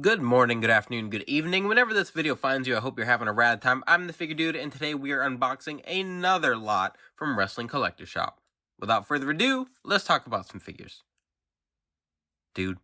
Good morning, good afternoon, good evening. Whenever this video finds you, I hope you're having a rad time. I'm the Figure Dude, and today we are unboxing another lot from Wrestling Collector Shop. Without further ado, let's talk about some figures. Dude.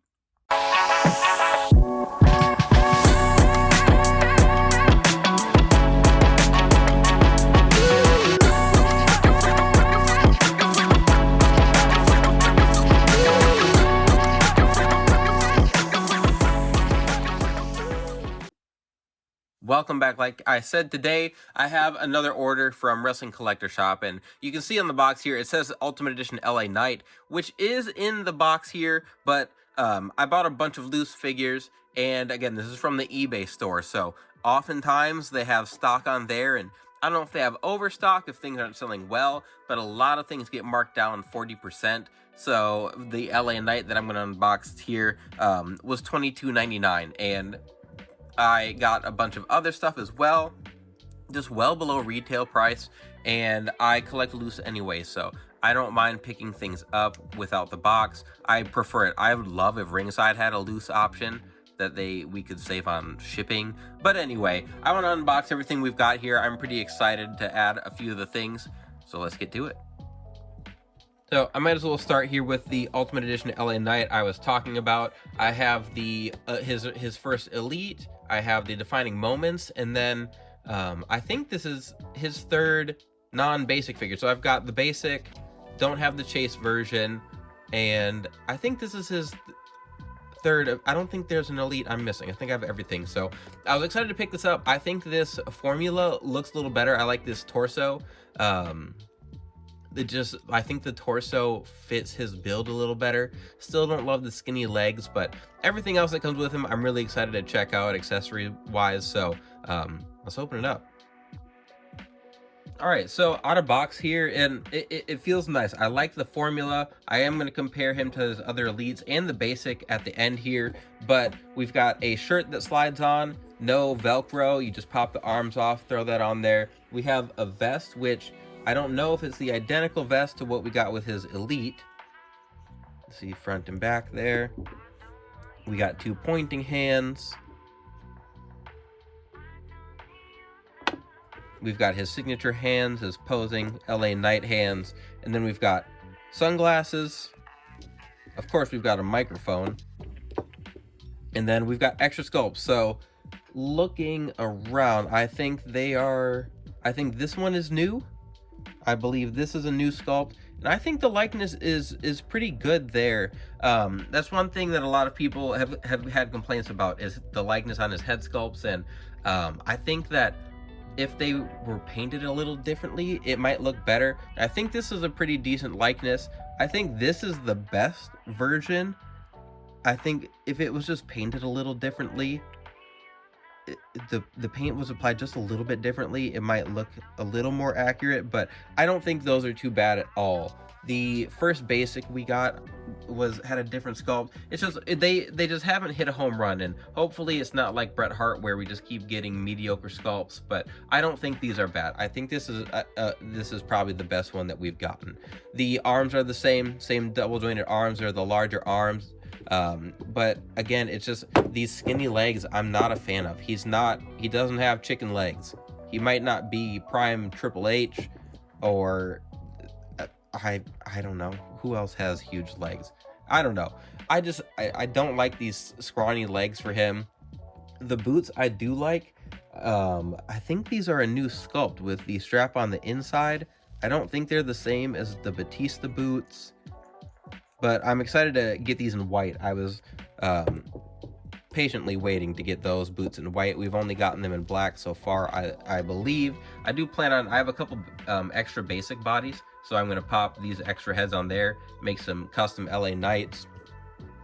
Welcome back. Like I said, today I have another order from Wrestling Collector Shop, and you can see on the box here it says Ultimate Edition LA Knight, which is in the box here, but I bought a bunch of loose figures, and again, this is from the eBay store, so oftentimes they have stock on there, and I don't know if they have overstock, if things aren't selling well, but a lot of things get marked down 40%. So the LA Knight that I'm going to unbox here was $22.99, and I got a bunch of other stuff as well, just well below retail price, and I collect loose anyway, so I don't mind picking things up without the box. I prefer it. I would love if Ringside had a loose option that we could save on shipping. But anyway, I want to unbox everything we've got here. I'm pretty excited to add a few of the things, so let's get to it. So I might as well start here with the Ultimate Edition LA Knight I was talking about. I have the his first Elite, I have the Defining Moments, and then I think this is his third non-basic figure. So I've got the basic, don't have the Chase version, and I think this is his third. I don't think there's an Elite I'm missing. I think I have everything. So I was excited to pick this up. I think this formula looks a little better. I like this torso. I think the torso fits his build a little better. Still don't love the skinny legs, but everything else that comes with him, I'm really excited to check out accessory-wise, so let's open it up. Alright, so out of box here, and it feels nice. I like the formula. I am going to compare him to his other Elites and the basic at the end here, but we've got a shirt that slides on, no Velcro, you just pop the arms off, throw that on there. We have a vest, which I don't know if it's the identical vest to what we got with his Elite. Let's see, front and back there. We got two pointing hands. We've got his signature hands, his posing LA Knight hands. And then we've got sunglasses. Of course, we've got a microphone. And then we've got extra sculpts. So looking around, I think this one is new. I believe this is a new sculpt, and I think the likeness is pretty good there. That's one thing that a lot of people have had complaints about, is the likeness on his head sculpts, and I think that if they were painted a little differently, it might look better. I think this is a pretty decent likeness. I think this is the best version. I think if it was just painted a little differently, the paint was applied just a little bit differently, it might look a little more accurate, but I don't think those are too bad at all. The first basic we got had a different sculpt. It's just they just haven't hit a home run, and hopefully it's not like Bret Hart where we just keep getting mediocre sculpts, but I don't think these are bad. I think this is probably the best one that we've gotten. The arms are the same double jointed arms, or the larger arms. But again, it's just these skinny legs I'm not a fan of. He doesn't have chicken legs. He might not be prime Triple H, or I don't know who else has huge legs. I don't know. I don't like these scrawny legs for him. The boots I do like. I think these are a new sculpt with the strap on the inside. I don't think they're the same as the Batista boots, but I'm excited to get these in white. I was patiently waiting to get those boots in white. We've only gotten them in black so far, I believe. I do plan on, I have a couple extra basic bodies, so I'm going to pop these extra heads on there, make some custom LA Knights.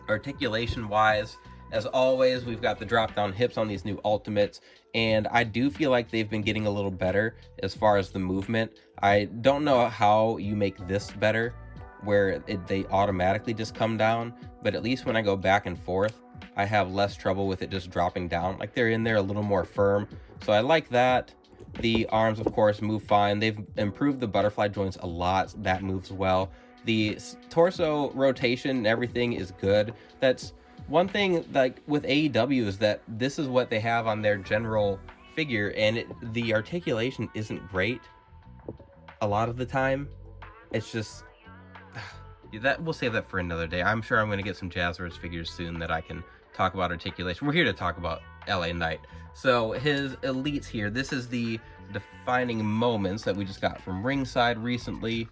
Articulation-wise, as always, we've got the drop-down hips on these new Ultimates, and I do feel like they've been getting a little better as far as the movement. I don't know how you make this better, where they automatically just come down, but at least when I go back and forth, I have less trouble with it just dropping down. Like, they're in there a little more firm, so I like that. The arms, of course, move fine. They've improved the butterfly joints a lot. That moves well. The torso rotation and everything is good. That's one thing like with AEW is that this is what they have on their general figure, and the articulation isn't great a lot of the time. It's just that we'll save that for another day. I'm sure I'm going to get some Jazzwares figures soon that I can talk about articulation. We're here to talk about LA Knight. So his elites here, this is the defining moments that we just got from ringside recently.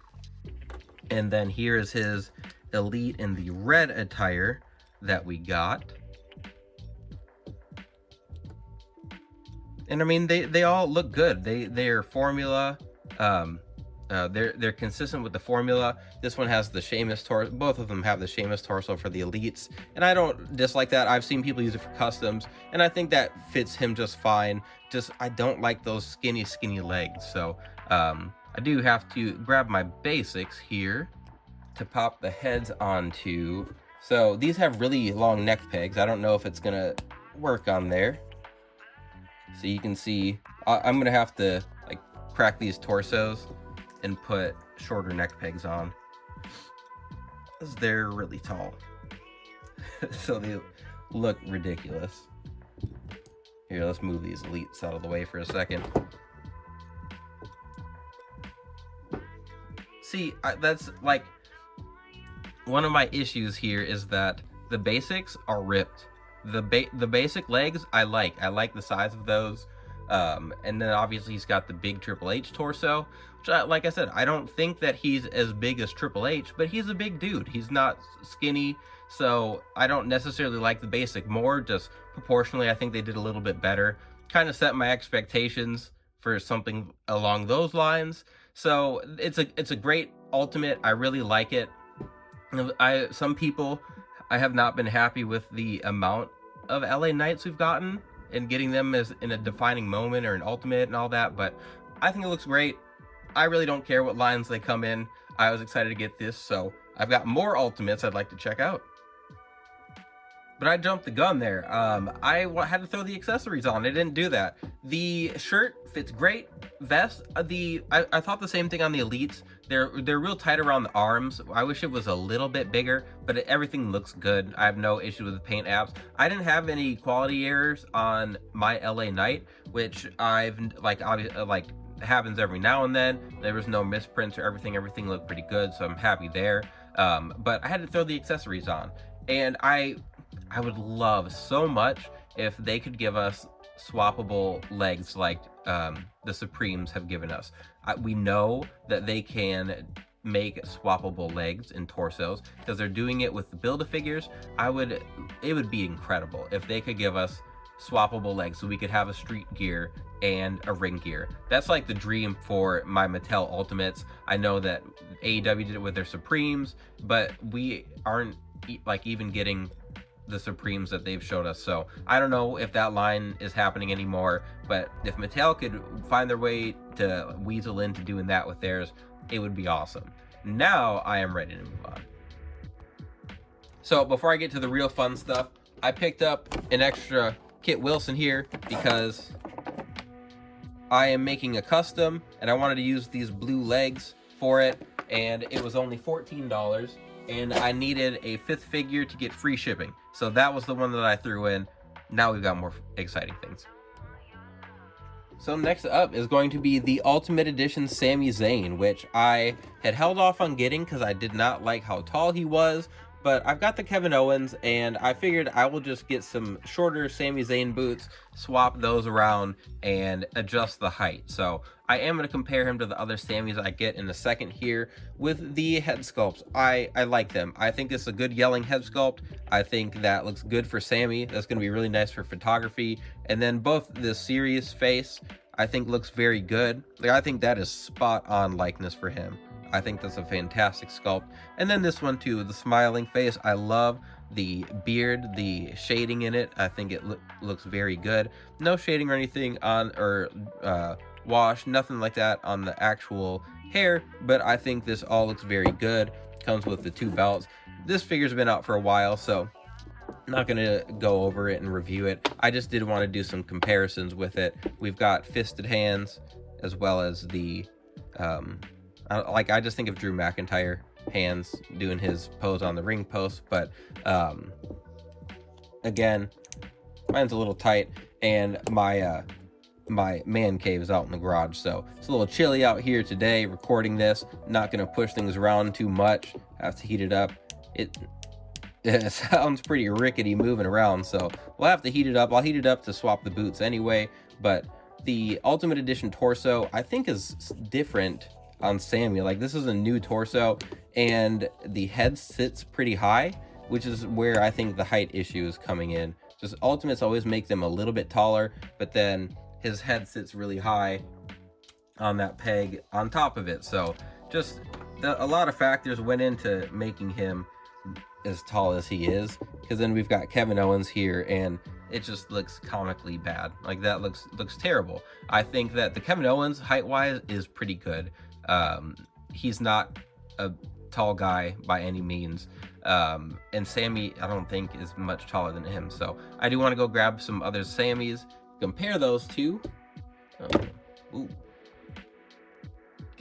And then here is his elite in the red attire that we got. And I mean, they all look good. They're formula. They're consistent with the formula. This one has the Sheamus torso. Both of them have the Sheamus torso for the elites, and I don't dislike that. I've seen people use it for customs, and I think that fits him just fine. Just I don't like those skinny legs, so I do have to grab my basics here to pop the heads onto. So these have really long neck pegs. I don't know if it's gonna work on there. So you can see I'm gonna have to like crack these torsos and put shorter neck pegs on, because they're really tall. So they look ridiculous. Here, let's move these elites out of the way for a second. See, that's like one of my issues here is that the basics are ripped. The basic legs I like the size of those. And then obviously he's got the big Triple H torso, which like I said, I don't think that he's as big as Triple H, but he's a big dude. He's not skinny, so I don't necessarily like the basic more, just proportionally I think they did a little bit better. Kind of set my expectations for something along those lines. So it's a great ultimate. I really like it. Some people, I have not been happy with the amount of LA Knights we've gotten and getting them as in a defining moment or an ultimate and all that, but I think it looks great. I really don't care what lines they come in. I was excited to get this, so I've got more ultimates I'd like to check out. But I jumped the gun there. I had to throw the accessories on. I didn't do that. The shirt fits great. Vest, I thought the same thing on the elites. They're real tight around the arms. I wish it was a little bit bigger, but everything looks good. I have no issue with the paint apps. I didn't have any quality errors on my LA Knight, which I've like happens every now and then. There was no misprints or everything. Everything looked pretty good, so I'm happy there. But I had to throw the accessories on, and I would love so much if they could give us swappable legs like the Supremes have given us. We know that they can make swappable legs and torsos because they're doing it with the Build-A-Figures. It would be incredible if they could give us swappable legs so we could have a street gear and a ring gear. That's like the dream for my Mattel Ultimates. I know that AEW did it with their Supremes, but we aren't like even getting the Supremes that they've showed us. So I don't know if that line is happening anymore, but if Mattel could find their way to weasel into doing that with theirs, it would be awesome. Now I am ready to move on. So before I get to the real fun stuff, I picked up an extra Kit Wilson here because I am making a custom and I wanted to use these blue legs for it, and it was only $14. And I needed a 5th figure to get free shipping. So that was the one that I threw in. Now we've got more exciting things. So next up is going to be the Ultimate Edition Sami Zayn, which I had held off on getting because I did not like how tall he was. But I've got the Kevin Owens, and I figured I will just get some shorter Sami Zayn boots, swap those around, and adjust the height. So I am going to compare him to the other Samis I get in a second here with the head sculpts. I like them. I think this is a good yelling head sculpt. I think that looks good for Sami. That's going to be really nice for photography. And then both the serious face, I think looks very good. Like, I think that is spot on likeness for him. I think that's a fantastic sculpt. And then this one too, the smiling face. I love the beard, the shading in it. I think it looks very good. No shading or anything on, or wash, nothing like that on the actual hair, but I think this all looks very good. Comes with the 2 belts. This figure's been out for a while, so I'm not gonna go over it and review it. I just did want to do some comparisons with it. We've got fisted hands as well as the I just think of Drew McIntyre hands doing his pose on the ring post, but again, mine's a little tight, and my my man cave is out in the garage, so it's a little chilly out here today recording this. Not gonna push things around too much, have to heat it up. It sounds pretty rickety moving around, so we'll have to heat it up. I'll heat it up to swap the boots anyway, but the Ultimate Edition torso I think is different on Sami. Like, this is a new torso, and the head sits pretty high, which is where I think the height issue is coming in. Just Ultimates always make them a little bit taller, but then his head sits really high on that peg on top of it. So just a lot of factors went into making him as tall as he is, because then we've got Kevin Owens here, and it just looks comically bad. Like, that looks terrible. I think that the Kevin Owens height-wise is pretty good. He's not a tall guy by any means, and Sami I don't think is much taller than him. So I do want to go grab some other Samis, compare those two. Ooh.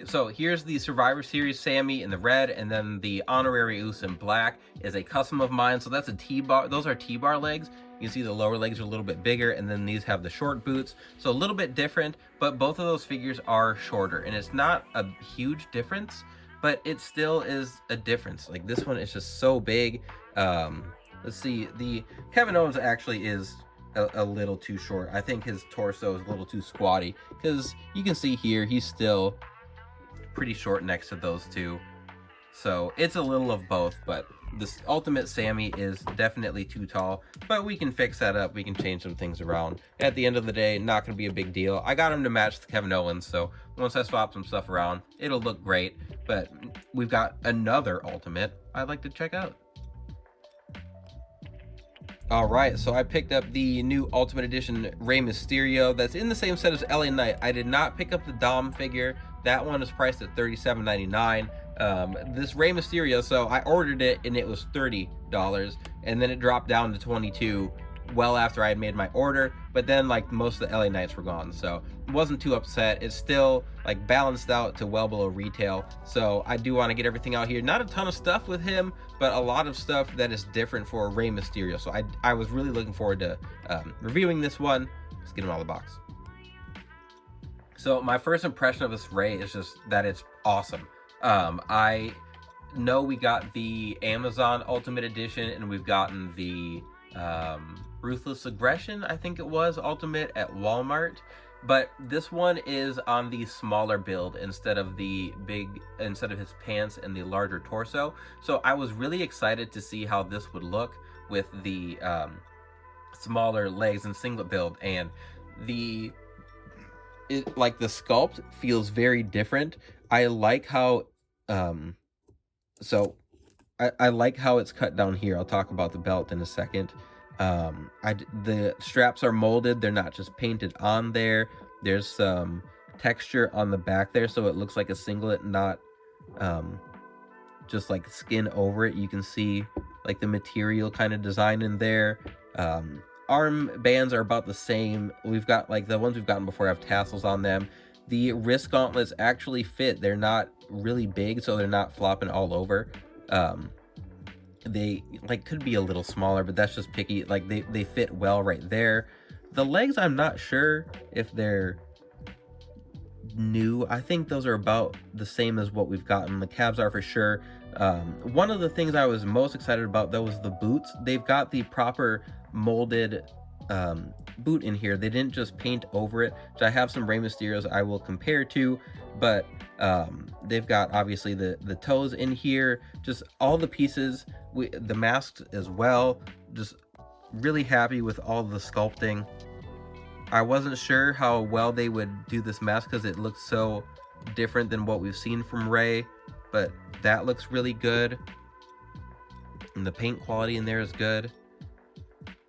So here's the Survivor Series Sami in the red, and then the Honorary Uso in black is a custom of mine. So that's a T-bar. Those are T-bar legs. You can see the lower legs are a little bit bigger, and then these have the short boots. So a little bit different, but both of those figures are shorter, and it's not a huge difference, but it still is a difference. Like, this one is just so big. Let's see, the Kevin Owens actually is a little too short. I think his torso is a little too squatty, because you can see here he's still pretty short next to those two. So it's a little of both, but this Ultimate Sami is definitely too tall, but we can fix that up. We can change some things around. At the end of the day, not going to be a big deal. I got him to match the Kevin Owens, so once I swap some stuff around, it'll look great. But we've got another Ultimate I'd like to check out. Alright, so I picked up the new Ultimate Edition Rey Mysterio that's in the same set as LA Knight. I did not pick up the Dom figure. That one is priced at $37.99. This Rey Mysterio, so I ordered it and it was $30, and then it dropped down to $22 well after I had made my order, but then like most of the LA Knights were gone, so I wasn't too upset. It's still like balanced out to well below retail, so I do want to get everything out here. Not a ton of stuff with him, but a lot of stuff that is different for Rey Mysterio, so I was really looking forward to reviewing this one. Let's get him out of the box. So my first impression of this Rey is just that it's awesome. I know we got the Amazon Ultimate Edition, and we've gotten the Ruthless Aggression, I think it was, Ultimate at Walmart, but this one is on the smaller build instead of his pants and the larger torso. So I was really excited to see how this would look with the smaller legs and singlet build, and the sculpt feels very different. I like how I like how it's cut down here. I'll talk about the belt in a second. The straps are molded. They're not just painted on there. There's some texture on the back there, so it looks like a singlet, not just like skin over it. You can see like the material kind of design in there. Arm bands are about the same. We've got like the ones we've gotten before have tassels on them. The wrist gauntlets actually fit. They're not really big, so they're not flopping all over. They like could be a little smaller, but that's just picky. Like they fit well right there. The legs, I'm not sure if they're new. I think those are about the same as what we've gotten. The calves are for sure. One of the things I was most excited about though was the boots. They've got the proper molded boot in here. They didn't just paint over it, which I have some Rey Mysterios I will compare to, but they've got obviously the toes in here, just all the pieces, the masks as well. Just really happy with all the sculpting. I wasn't sure how well they would do this mask because it looks so different than what we've seen from Rey, but that looks really good, and the paint quality in there is good.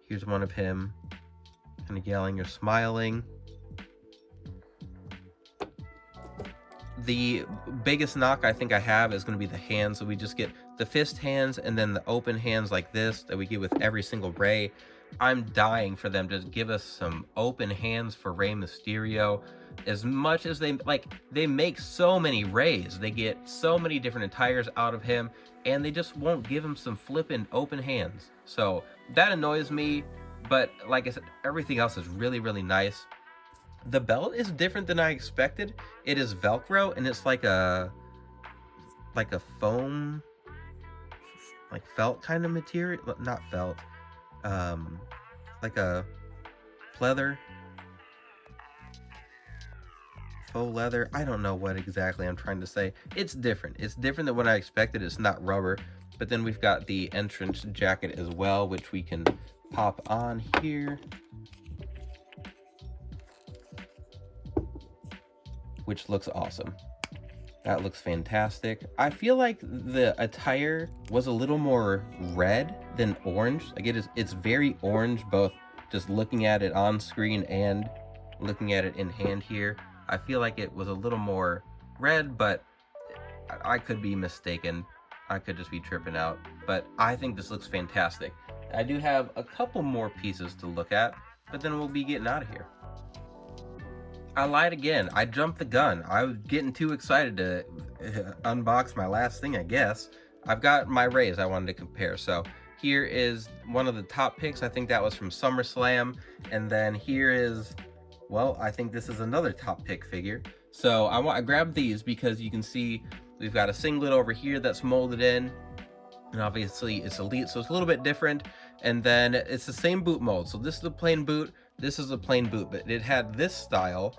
Here's one of him kind of yelling or smiling. The biggest knock I think I have is going to be the hands. So we just get the fist hands and then the open hands like this that we get with every single Rey. I'm dying for them to give us some open hands for Rey Mysterio. As much as they make so many Rays, they get so many different attires out of him, and they just won't give him some flippin' open hands. So that annoys me, but like I said, everything else is really, really nice. The belt is different than I expected. It is Velcro, and it's like a foam, like felt kind of material. Not felt, like a leather, faux leather. I don't know what exactly I'm trying to say. It's different. It's different than what I expected. It's not rubber. But then we've got the entrance jacket as well, which we can pop on here, which looks awesome. That looks fantastic. I feel like the attire was a little more red than orange. Like it's very orange, both just looking at it on screen and looking at it in hand here. I feel like it was a little more red, but I could be mistaken. I could just be tripping out, but I think this looks fantastic. I do have a couple more pieces to look at, but then we'll be getting out of here. I lied again. I jumped the gun. I was getting too excited to unbox my last thing, I guess. I've got my Rays I wanted to compare. So here is one of the top picks. I think that was from SummerSlam. And then here is, well, I think this is another top pick figure. So I grabbed these because you can see we've got a singlet over here that's molded in. And obviously it's Elite, so it's a little bit different. And then it's the same boot mold. So this is a plain boot. This is a plain boot, but it had this style,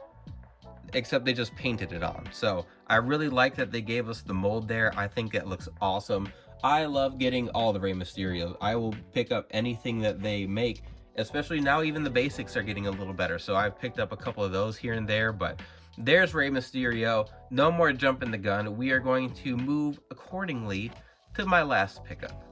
except they just painted it on. So I really like that they gave us the mold there. I think it looks awesome. I love getting all the Rey Mysterios. I will pick up anything that they make, especially now even the basics are getting a little better. So I've picked up a couple of those here and there, but there's Rey Mysterio. No more jumping the gun. We are going to move accordingly to my last pickup.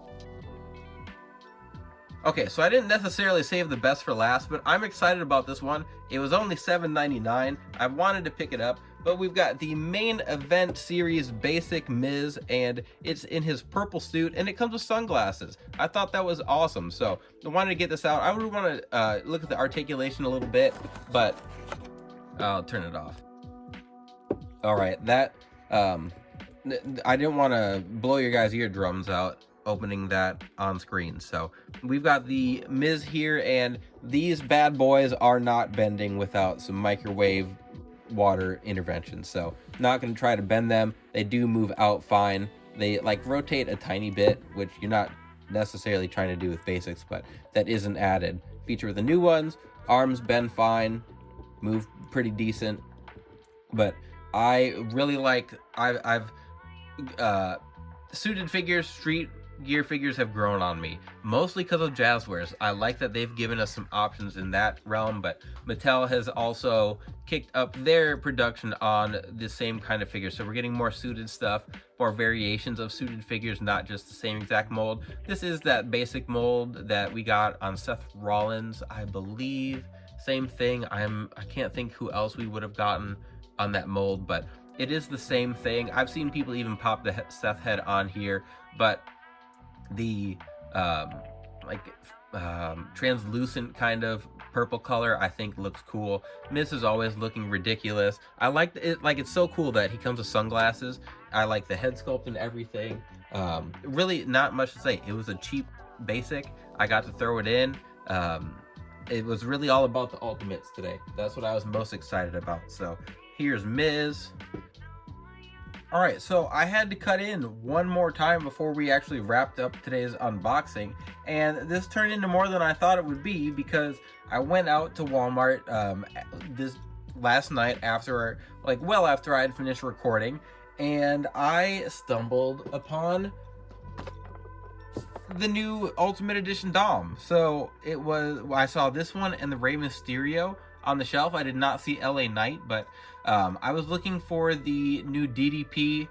Okay, so I didn't necessarily save the best for last, but I'm excited about this one. It was only $7.99. I wanted to pick it up, but we've got the main event series basic Miz, and it's in his purple suit, and it comes with sunglasses. I thought that was awesome, so I wanted to get this out. I would want to look at the articulation a little bit, but I'll turn it off. All right, that I didn't want to blow your guys' eardrums out opening that on screen. So we've got the Miz here, and these bad boys are not bending without some microwave water intervention. So not going to try to bend them. They do move out fine. They like rotate a tiny bit, which you're not necessarily trying to do with basics, but that is an added feature with the new ones. Arms bend fine, move pretty decent, but I really like, I've suited figures, street gear figures have grown on me, mostly because of Jazzwares. I like that they've given us some options in that realm, but Mattel has also kicked up their production on the same kind of figures. So we're getting more suited stuff, more variations of suited figures, not just the same exact mold. This is that basic mold that we got on Seth Rollins, I believe. Same thing. I can't think who else we would have gotten on that mold, but it is the same thing. I've seen people even pop the Seth head on here, but the translucent kind of purple color I think looks cool. Miz is always looking ridiculous. I like it, like it's so cool that he comes with sunglasses. I like the head sculpt and everything. Really not much to say. It was a cheap basic. I got to throw it in. It was really all about the ultimates today. That's what I was most excited about. So here's Miz. All right, so I had to cut in one more time before we actually wrapped up today's unboxing, and this turned into more than I thought it would be because I went out to Walmart this last night after, well after I had finished recording, and I stumbled upon the new Ultimate Edition Dom. So I saw this one and the Rey Mysterio on the shelf. I did not see LA Knight, but I was looking for the new DDP.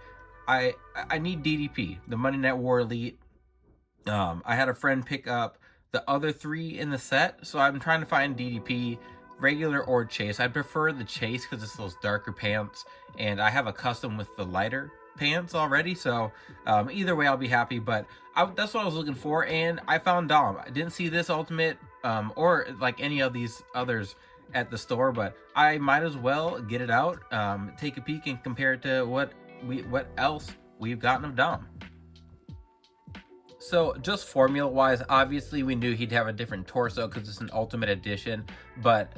I need DDP, the Monday Night War Elite. I had a friend pick up the other three in the set, so I'm trying to find DDP, regular or chase. I prefer the chase because it's those darker pants, and I have a custom with the lighter pants already, so either way I'll be happy. But that's what I was looking for, and I found Dom. I didn't see this Ultimate or like any of these others at the store, but I might as well get it out, take a peek and compare it to what else we've gotten of Dom. So just formula wise, obviously we knew he'd have a different torso because it's an Ultimate Edition, but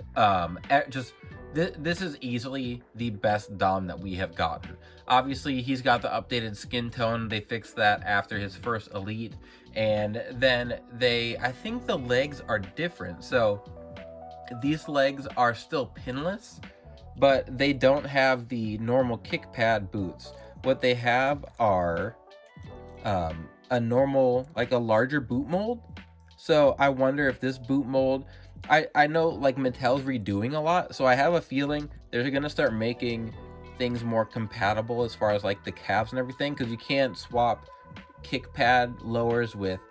this is easily the best Dom that we have gotten. Obviously he's got the updated skin tone. They fixed that after his first Elite, and then I think the legs are different. So these legs are still pinless, but they don't have the normal kick pad boots. What they have are a normal, like a larger boot mold. So I wonder if this boot mold, I know like Mattel's redoing a lot, so I have a feeling they're gonna start making things more compatible as far as like the calves and everything, because you can't swap kick pad lowers with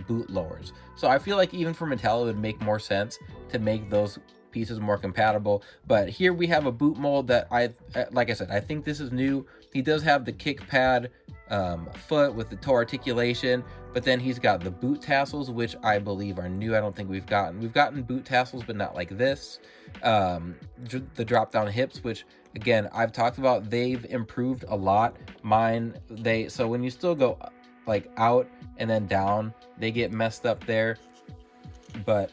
boot lowers. So I feel like even for Mattel it would make more sense to make those pieces more compatible. But here we have a boot mold that like I said, I think this is new. He does have the kick pad foot with the toe articulation, but then he's got the boot tassels, which I believe are new. I don't think we've gotten boot tassels, but not like this. The drop down hips, which again I've talked about, they've improved a lot. So when you still go like out and then down, they get messed up there, but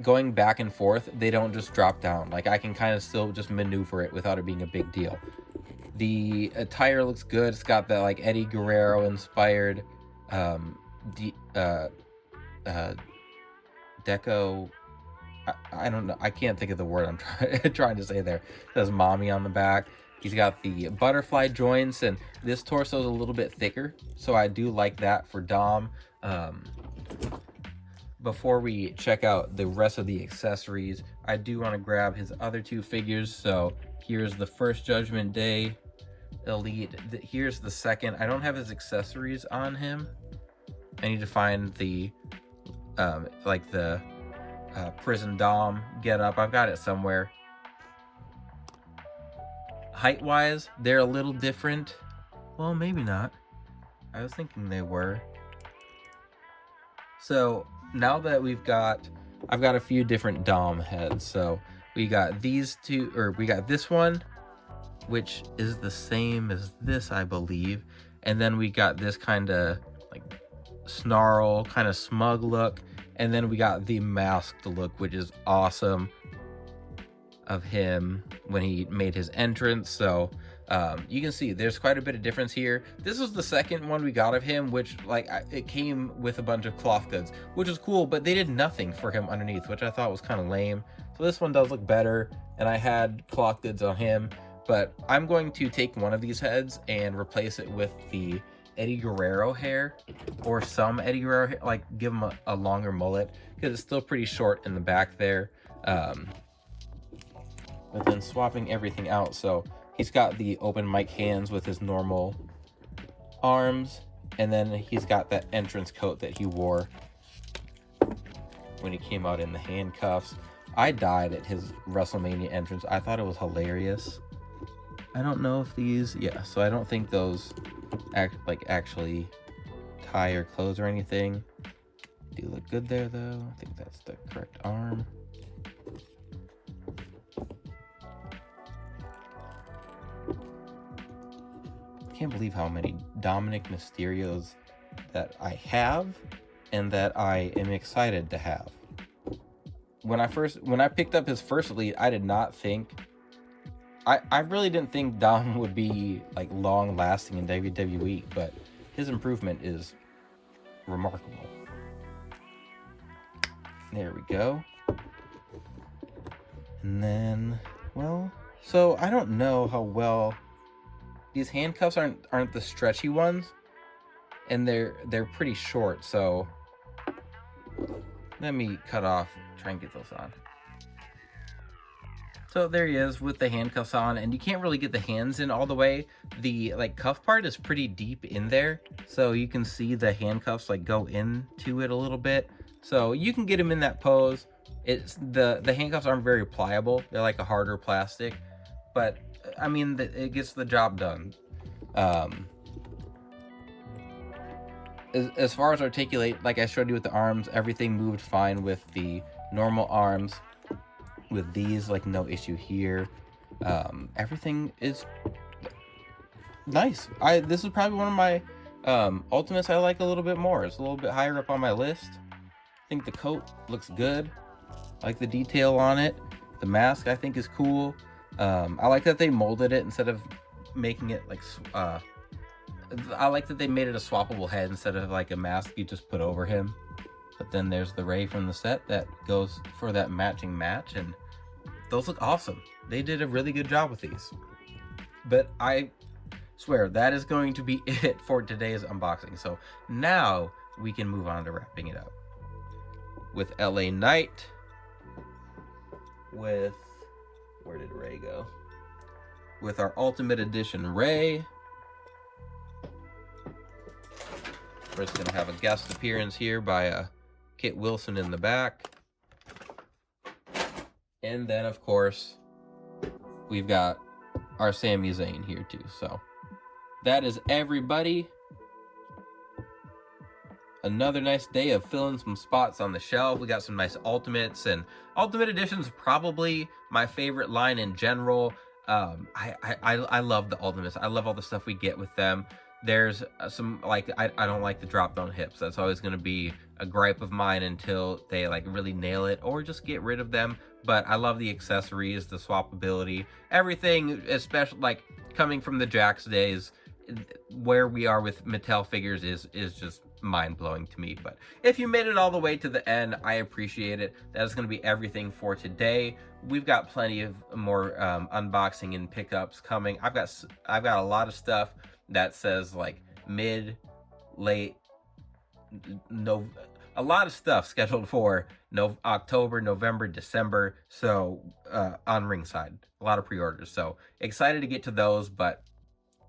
going back and forth, they don't just drop down. Like I can kind of still just maneuver it without it being a big deal. The attire looks good. It's got that like Eddie Guerrero inspired deco. I don't know. I can't think of the word I'm trying to say there. It says mommy on the back. He's got the butterfly joints, and this torso is a little bit thicker, so I do like that for Dom. Before we check out the rest of the accessories, I do want to grab his other two figures. So here's the first Judgment Day Elite. Here's the second. I don't have his accessories on him. I need to find the like the prison Dom get up. I've got it somewhere. Height wise, they're a little different. Well, maybe not. I was thinking they were. So now that I've got a few different Dom heads. So we got these two, or we got this one, which is the same as this, I believe. And then we got this kind of like snarl, kind of smug look. And then we got the masked look, which is awesome, of him when he made his entrance. So you can see there's quite a bit of difference here. This was the second one we got of him, which like it came with a bunch of cloth goods, which was cool, but they did nothing for him underneath, which I thought was kind of lame. So this one does look better, and I had cloth goods on him, but I'm going to take one of these heads and replace it with the Eddie Guerrero hair, or some Eddie Guerrero hair, like give him a longer mullet, because it's still pretty short in the back there. But then swapping everything out, so he's got the open mic hands with his normal arms, and then he's got that entrance coat that he wore when he came out in the handcuffs. I died at his WrestleMania entrance. I thought it was hilarious. I don't know if these, yeah, so I don't think those actually tie or close or anything. Do look good there though. I think that's the correct arm. Can't believe how many Dominik Mysterios that I have and that I am excited to have. When I picked up his first Elite, I did not think, I really didn't think Dom would be like long lasting in WWE, but his improvement is remarkable. There we go. And then, well, so I don't know how well. These handcuffs aren't the stretchy ones, and they're pretty short, so let me cut off, try and get those on. So there he is with the handcuffs on, and you can't really get the hands in all the way. The like cuff part is pretty deep in there, so you can see the handcuffs like go into it a little bit. So you can get him in that pose. It's the handcuffs aren't very pliable. They're like a harder plastic, but I mean, it gets the job done. as far as articulate, like I showed you with the arms, everything moved fine with the normal arms. With these, like, no issue here. Everything is nice. This is probably one of my ultimates I like a little bit more. It's a little bit higher up on my list. I think the coat looks good. I like the detail on it. The mask, I think, is cool. I like that they molded it instead of making it like I like that they made it a swappable head instead of like a mask you just put over him. But then there's the Ray from the set that goes for that matching match, and those look awesome. They did a really good job with these. But I swear, that is going to be it for today's unboxing. So now we can move on to wrapping it up. With LA Knight, with, where did Ray go? With our Ultimate Edition Ray. We're just going to have a guest appearance here by Kit Wilson in the back. And then, of course, we've got our Sami Zayn here too. So that is everybody. Another nice day of filling some spots on the shelf. We got some nice Ultimates, and Ultimate Edition's probably my favorite line in general. I love the Ultimates. I love all the stuff we get with them. There's some, like, I don't like the drop down hips. That's always going to be a gripe of mine until they like really nail it or just get rid of them. But I love the accessories, the swappability, everything, especially like coming from the Jax days. Where we are with Mattel figures is just mind-blowing to me. But if you made it all the way to the end, I appreciate it. That is going to be everything for today. We've got plenty of more unboxing and pickups coming. I've got a lot of stuff that says like mid, late, no, a lot of stuff scheduled for October, November, December. So on Ringside, a lot of pre-orders. So excited to get to those. But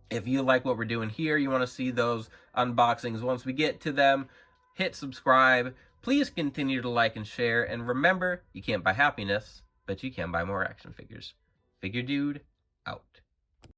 if you like what we're doing here, you want to see those unboxings once we get to them, hit subscribe. Please continue to like and share. And remember, you can't buy happiness, but you can buy more action figures. Figure Dude, out.